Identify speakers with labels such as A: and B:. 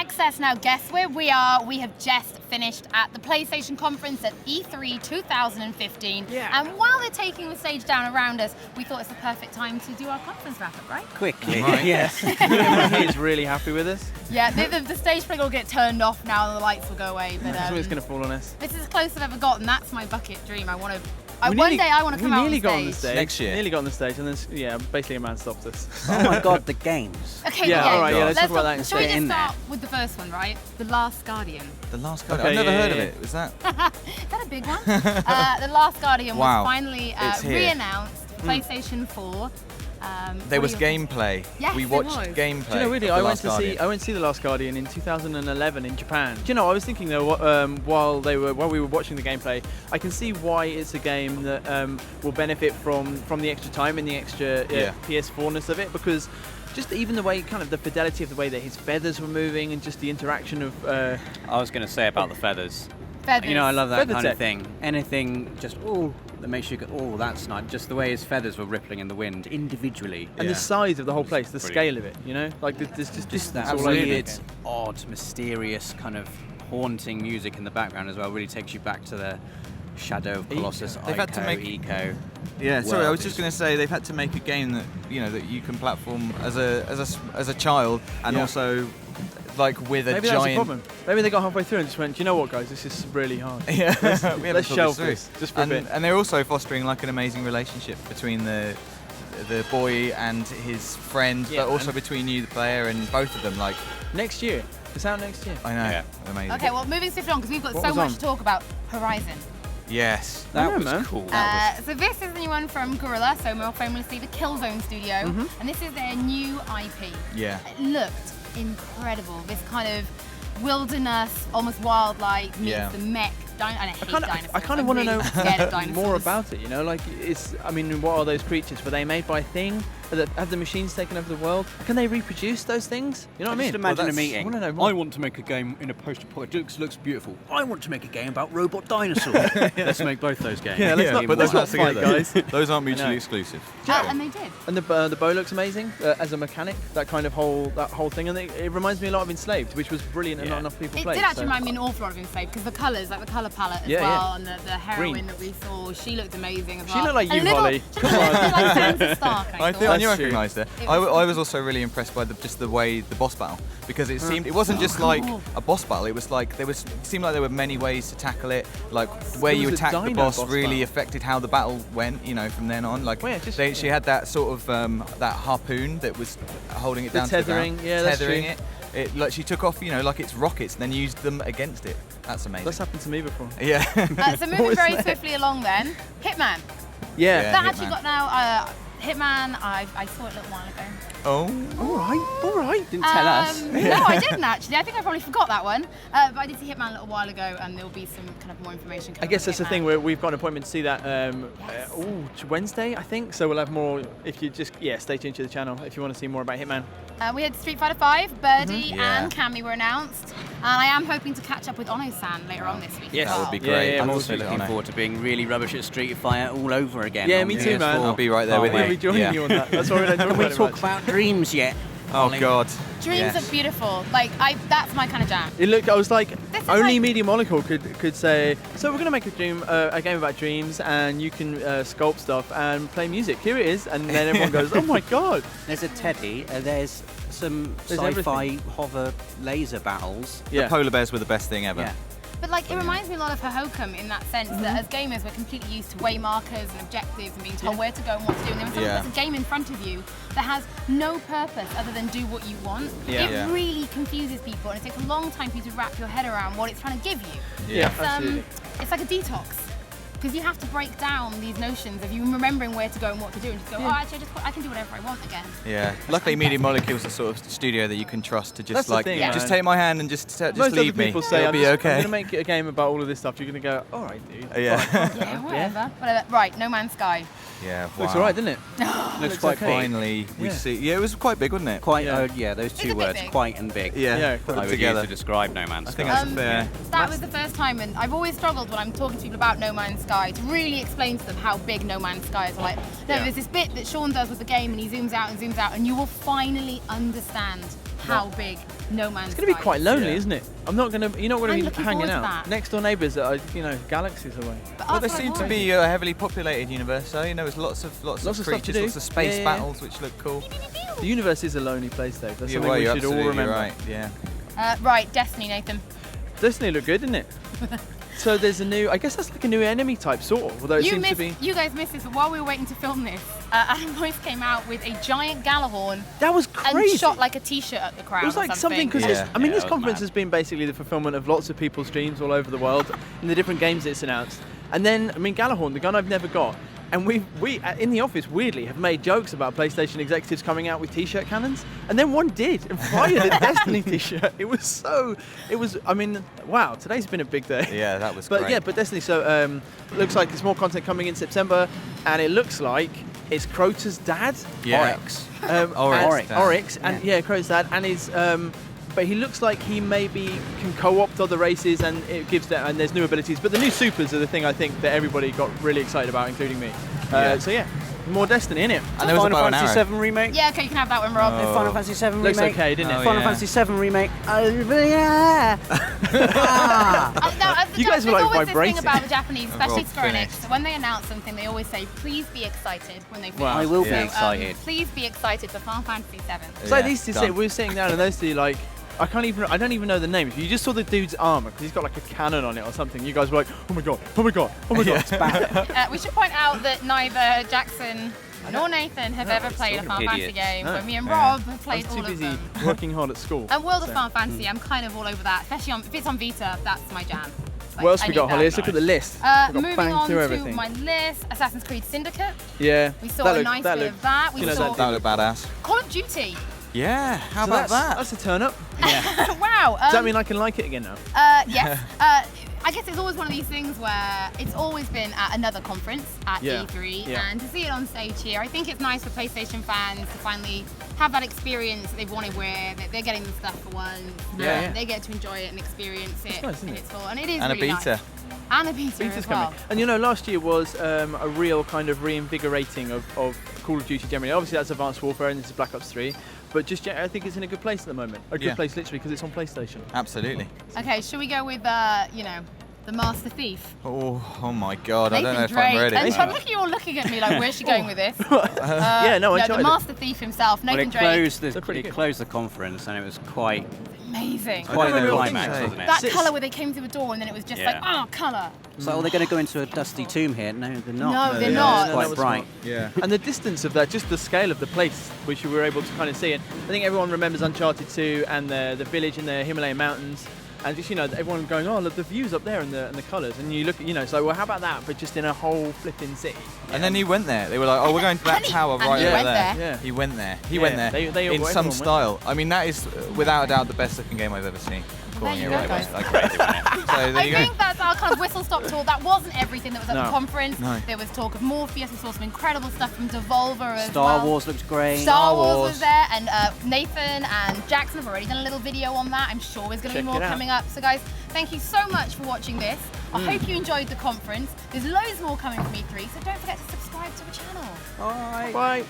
A: success now. Guess where we are? We have just finished at the PlayStation conference at E3 2015.
B: Yeah.
A: And while they're taking the stage down around us, we thought it's the perfect time to do our conference wrap-up, right?
C: Quickly.
B: Right.
C: Yes.
B: Everyone here is really happy with us.
A: Yeah, the stage play will get turned off now and the lights will go away. But
B: That's what it's going to fall on us.
A: this is as close as I've ever gotten. That's my bucket dream. One
B: We
A: day I want to come out on
B: nearly
A: stage.
B: got on the stage.
D: Next year.
B: Nearly got on the stage, and then basically a man stopped us.
C: Oh my God, the games.
A: Okay,
B: Yeah,
A: okay.
B: all right, yeah, let's talk about that
A: Shall we
C: instead.
A: just
C: In there.
A: start with the first one, right? The Last Guardian.
D: The Last Guardian.
B: Okay,
D: I've never
B: yeah,
D: heard
B: yeah,
D: of it. Was that?
A: Is that a big one? The Last Guardian
D: Wow.
A: was finally
D: It's here.
A: re-announced. PlayStation 4.
D: There
A: what
D: was
A: do you-
D: gameplay.
A: Yes,
D: we
A: there
D: watched
A: was.
D: gameplay.
B: Do you know, really,
D: of The
B: I
D: Last
B: went to see The Last Guardian in 2011 in Japan. Do you know, I was thinking though, while we were watching the gameplay, I can see why it's a game that will benefit from the extra time and the extra
D: Yeah.
B: PS4-ness of it, because just even the way, kind of the fidelity of the way that his feathers were moving and just the interaction of.
E: I was going to say about the feathers.
A: Feathers.
C: You know, I love that
B: Feather
C: kind
B: tech.
C: of thing. Anything just, that makes you go, that's nice. Just the way his feathers were rippling in the wind individually.
B: And
D: Yeah.
B: the size of the whole place, the
E: Brilliant.
B: scale of it, you know? Like, there's just
C: Just that
B: all over it.
C: weird, odd, mysterious kind of haunting music in the background as well really takes you back to the Shadow of Colossus,
D: They've had to make-
C: Eco.
D: Yeah, sorry, I was
C: world
D: just
C: is-
D: going to say they've had to make a game that that you can platform as a child and
B: Yeah.
D: also like with a
B: Maybe that's the
D: giant.
B: problem. Maybe they got halfway through and just went, do you know what, guys, this is really hard.
D: Yeah,
B: Let's shelve this just for a bit.
D: and they're also fostering like an amazing relationship between the boy and his friend,
B: Yeah,
D: but also
B: man.
D: between you, the player, and both of them. Like,
B: Next year. It's out next year.
D: I know,
E: Yeah.
D: amazing.
A: Okay, well, moving swiftly on because we've got
B: What
A: so
B: was
A: much
B: on?
A: to talk about. Horizon.
D: Yes.
C: That
B: Yeah,
C: was
B: man.
C: cool.
A: So this is the new one from Guerrilla, so more famously the Killzone studio,
B: Mm-hmm.
A: and this is their new IP.
D: Yeah.
A: It looked incredible. This kind of wilderness, almost wildlife meets
D: Yeah.
A: the mech. I hate dinosaurs.
B: I kind of
A: I'm
B: want to
A: really
B: know
A: scared of dinosaurs.
B: more about it, you know? Like, I mean, what are those creatures? Were they made by a thing? Have the machines taken over the world? Can they reproduce those things? You know what I mean?
C: Just imagine a
D: that's-
C: meeting.
B: I wanna know more.
C: I want to make a game in a post-apocalyptic. Looks beautiful. I want to make a game about robot dinosaurs. Let's make both those games.
B: Yeah, let's not-
D: but
B: let's
D: those
B: not
D: aren't
B: fight,
D: together.
B: guys.
D: Those aren't
B: I
D: mutually
B: know.
D: exclusive.
A: And they did.
B: And the bow looks amazing as a mechanic. That kind of whole thing, and it reminds me a lot of Enslaved, which was brilliant and not enough people
A: It
B: played.
A: did actually
B: so-
A: remind me an awful lot of Enslaved because the colours, like the colour palette as
B: Yeah,
A: well,
B: yeah.
A: and the heroine
B: Green.
A: that we saw, she looked amazing as
B: She
A: well.
B: looked like
A: A
B: you,
A: little-
B: Hollie.
A: She looked a little bit like Sansa Stark, I
D: I
A: thought.
D: think I
B: That's
D: knew I
B: true.
D: recognised her.
A: It
D: I
A: was-
D: was also really impressed by just the way the boss battle, because it seemed it wasn't just like a boss battle. It was like it seemed like there were many ways to tackle it. Like where
B: There
D: you
B: was a
D: attacked the
B: dino
D: boss
B: boss
D: really
B: battle.
D: affected how the battle went. From then on. Like
B: Well, yeah,
D: she had that sort of that harpoon that was holding it
B: The
D: down
B: tethering,
D: to the ground.
B: yeah, that's
D: tethering
B: true.
D: it. Like she took off, like it's rockets, and then used them against it. That's amazing.
B: That's happened to me before.
D: Yeah.
A: So
B: What
A: moving
B: was
A: very
B: that?
A: swiftly along then, Hitman.
B: Yeah.
D: Yeah.
A: That actually
D: Hitman.
A: got now, Hitman, I saw it a little while ago.
D: Oh.
B: All right.
C: Didn't tell us.
A: No, I didn't actually. I think I probably forgot that one. But I did see Hitman a little while ago, and there will be some kind of more information coming
B: I guess
A: on
B: that's the
A: Hitman.
B: thing where we've got an appointment to see that
A: Yes.
B: Wednesday, I think. So we'll have more. If you just stay tuned to the channel if you want to see more about Hitman.
A: We had Street Fighter V, Birdie,
D: Yeah.
A: and Cammy were announced. And I am hoping to catch up with Ono-san later on this week.
B: Yes.
A: as
D: That
A: well.
D: would be great.
B: Yeah,
C: I'm
B: we'll
C: also
B: see
C: looking
D: that.
C: forward to being really rubbish at Street Fighter all over again.
B: Yeah,
C: on
B: me too,
C: PS4.
B: man.
D: I'll be right there with
A: Oh,
D: you.
B: We'll be joining
D: Yeah.
B: you on that. That's why we don't talk
C: Can we
B: about it
C: talk
B: much.
C: about dreams yet?
D: Oh
C: Hollie?
D: God.
A: Dreams
D: Yes.
A: are beautiful. Like, that's my kind of jam.
B: It looked. I was like,
A: This is
B: only
A: like-
B: Media Molecule could say. So we're gonna make a game about dreams, and you can sculpt stuff and play music. Here it is, and then everyone goes, "Oh my god!"
C: There's a teddy. There's some
B: There's
C: sci-fi
B: everything.
C: hover laser battles.
B: Yeah.
D: The polar bears were the best thing ever.
C: Yeah.
A: But like, it reminds me a lot of Hohokam in that sense
B: Mm-hmm.
A: that as gamers we're completely used to way markers and objectives and being told where to go and what to do. And then when someone
D: Yeah.
A: puts a game in front of you that has no purpose other than do what you want,
B: Yeah.
A: it
D: Yeah.
A: really confuses people, and it takes a long time for you to wrap your head around what it's trying to give you.
B: Yeah,
A: It's,
B: absolutely.
A: it's like a detox. Because you have to break down these notions of you remembering where to go and what to do, and just go, oh, actually, I can do whatever I want again.
D: Yeah. Luckily, Media Molecule's the sort of studio that you can trust to just
B: That's the
D: like,
B: thing,
D: just
B: man.
D: take my hand and just
B: Most
D: leave
B: other
D: me.
B: people say,
D: It'll
B: I'm
D: be
B: just-
D: okay.
B: I'm gonna make a game about all of this stuff. You're gonna go, "All right, dude."
D: Yeah.
A: Yeah, whatever. Right, No Man's Sky.
D: Yeah. Wow.
B: Looks alright, doesn't it?
C: Looks quite
B: okay.
C: big.
D: Finally, we
B: Yeah.
D: see. Yeah, it was quite big, wasn't it?
C: Quite.
B: Yeah.
C: Those
A: It's
C: two
A: a bit
C: words,
A: big.
C: quite and big.
D: Yeah.
B: Yeah,
D: Put
E: I
D: it
E: would
D: together.
E: use to describe No Man's
D: I
E: Sky.
D: think that's fair.
A: That was the first time, and I've always struggled when I'm talking to people about No Man's Sky to really explain to them how big No Man's Sky is. I'm like, no,
B: Yeah.
A: there's this bit that Sean does with the game, and he zooms out, and you will finally understand how big No Man's
B: It's going to be quite lonely,
D: Yeah.
B: isn't it? You're not going
A: I'm
B: to be
A: looking
B: hanging
A: forward to
B: out.
A: that.
B: Next door neighbours that are, galaxies away.
A: But
D: Well,
A: that's
D: there
A: what I
D: seemed to
A: want.
D: be a heavily populated universe, so there's lots of
B: Lots of stuff to
D: creatures,
B: do.
D: lots of space
B: Yeah.
D: battles, which look cool.
B: The universe is a lonely place, though. That's
D: Yeah,
B: something
D: well,
B: we
D: you're
B: should all
D: absolutely
B: remember.
D: right. Yeah.
A: Right, Destiny, Nathan.
B: Destiny looked good, didn't it? So there's a new, I guess that's like a new enemy type sort of, although it seems to be.
A: You guys missed this, but while we were waiting to film this, Adam Boyce came out with a giant Galahorn
B: That was crazy.
A: and shot like a t-shirt at the crowd.
B: It was like
A: or
B: something because
D: Yeah.
B: I mean,
E: Yeah,
B: this
E: that was
B: conference
E: mad.
B: has been basically the fulfillment of lots of people's dreams all over the world in the different games it's announced. And then, I mean, Galahorn, the gun I've never got, and we in the office weirdly have made jokes about PlayStation executives coming out with t-shirt cannons, and then one did and fired a Destiny t-shirt. It was. I mean, wow, today's been a big day.
D: Yeah, that was
B: But
D: great.
B: yeah, but Destiny. So looks like there's more content coming in September, and it looks like it's Crota's dad.
D: Yeah.
C: Oryx.
D: Oryx.
B: Oryx, and yeah, Crota's dad, and his. But he looks like he maybe can co-opt other races, and it gives that. And there's new abilities. But the new supers are the thing I think that everybody got really excited about, including me.
D: Yeah.
B: So yeah, more Destiny in it.
D: And there was a
E: Final
D: bow and
E: Fantasy
D: arrow.
E: VII remake.
A: Yeah, okay, you can have that one, Rob.
D: Oh.
E: Final Fantasy VII
B: Looks
E: remake.
B: okay, didn't it?
D: Oh,
E: Final
D: yeah.
E: Fantasy VII remake. Yeah.
B: You guys were, like,
A: there's always this
B: vibrating.
A: thing about the Japanese, especially
D: Rob
A: Square Enix.
D: finished.
A: So when they announce something, they always say, "Please be excited" when they finish.
B: Wow.
E: I will be
D: Yeah.
E: excited.
A: Please be excited for Final Fantasy VII.
B: So
D: Yeah,
B: these two,
D: done.
B: we were sitting down, and those two like. I don't even know the names. You just saw the dude's armor because he's got like a cannon on it or something. You guys were like, oh my god, oh my god, oh my god. It's bad.
A: We should point out that neither Jackson nor Nathan have ever played a Final Fantasy
E: idiots.
A: game,
B: No.
A: but me and
D: Yeah.
A: Rob have
B: I
A: played
B: was too
A: all of
B: busy
A: them.
B: working hard at school.
A: And World of
B: So-
A: Final Fantasy, I'm kind of all over that, especially if it's on Vita, that's my jam. Like,
B: What else
A: I
B: we
A: need
B: got,
A: that.
B: Holly? Let's look at the list. We've got
A: Moving
B: bang
A: on
B: through
A: to
B: everything.
A: my list, Assassin's Creed Syndicate.
B: Yeah.
A: We saw
B: that
A: a
B: looked-
A: nice
B: that
A: bit
B: looked-
A: of that. We
B: you know,
A: saw
D: That looked badass.
A: Call of Duty.
D: Yeah, how
B: So
D: about that?
B: That's a turn up.
A: Wow.
B: Does that mean I can like it again now?
A: Yes. I guess it's always one of these things where it's always been at another conference at
B: Yeah.
A: E3,
B: Yeah.
A: and to see it on stage here, I think it's nice for PlayStation fans to finally have that experience that they've wanted, where they're getting the stuff for once.
B: Yeah, yeah.
A: They get to enjoy it and experience it
B: nice, isn't
A: in
B: it?
A: its full, and it is
D: And a
A: really
D: beta.
A: nice. And a beta
B: Beta's
A: as well.
B: coming. And you know, last year was a real kind of reinvigorating of Call of Duty generally. Obviously, that's Advanced Warfare and this is Black Ops 3. But just I think it's in a good place at the moment. A good
D: Yeah.
B: place, literally, because it's on PlayStation.
D: Absolutely.
A: Okay, shall we go with the Master Thief?
D: Oh my god, I
A: Nathan
D: don't know if
A: Drake.
D: I'm ready.
A: And so look at you all looking at me like, where's she going with this?
B: Yeah, no, I
A: the
B: enjoyed it.
A: Master Thief himself,
E: Well,
A: Nathan
E: it
A: Drake.
E: closed
B: pretty
E: it
B: good.
E: closed the conference, and it was quite
A: Amazing.
E: quite
B: remember
E: a
B: what
E: climax,
B: you
E: wasn't it?
A: That
B: Sits-
A: colour where they came through the door and then it was just
E: Yeah.
A: like, oh, colour.
E: So are they going to go into a dusty tomb here? No, they're not.
A: No, they're not.
B: that
E: Quite
B: was
E: bright.
D: Yeah.
B: And the distance of that, just the scale of the place, which we were able to kind of see. And I think everyone remembers Uncharted 2 and the village in the Himalayan mountains. And just, everyone going, oh, look, the views up there and the colours. And you look, it's like, well, how about that? But just in a whole flipping city.
D: And then he went there. They were like, oh, we're going to that
A: And he-
D: tower
A: and
D: right
A: he
D: over
A: went
D: there.
A: there.
B: Yeah.
D: He went there. He
B: Yeah,
D: went there
B: they
D: in
B: all-
D: some
B: everyone
D: style. I mean, that is without a doubt the best looking game I've ever seen. Calling
A: you
D: it
A: go,
D: right.
A: guys.
D: Like, so there
A: I
D: you go.
A: think that's our kind of whistle-stop tour. That wasn't everything that was at
B: No.
A: the conference.
D: No.
A: There was talk of Morpheus. We saw some incredible stuff from Devolver as well.
E: Star Wars looked great.
A: Star Wars was there, and Nathan and Jackson have already done a little video on that. I'm sure there's going to be
B: Check
A: more
B: it out.
A: coming up. So guys, thank you so much for watching this. I hope you enjoyed the conference. There's loads more coming from E3, so don't forget to subscribe to the channel.
E: Bye.
B: Bye.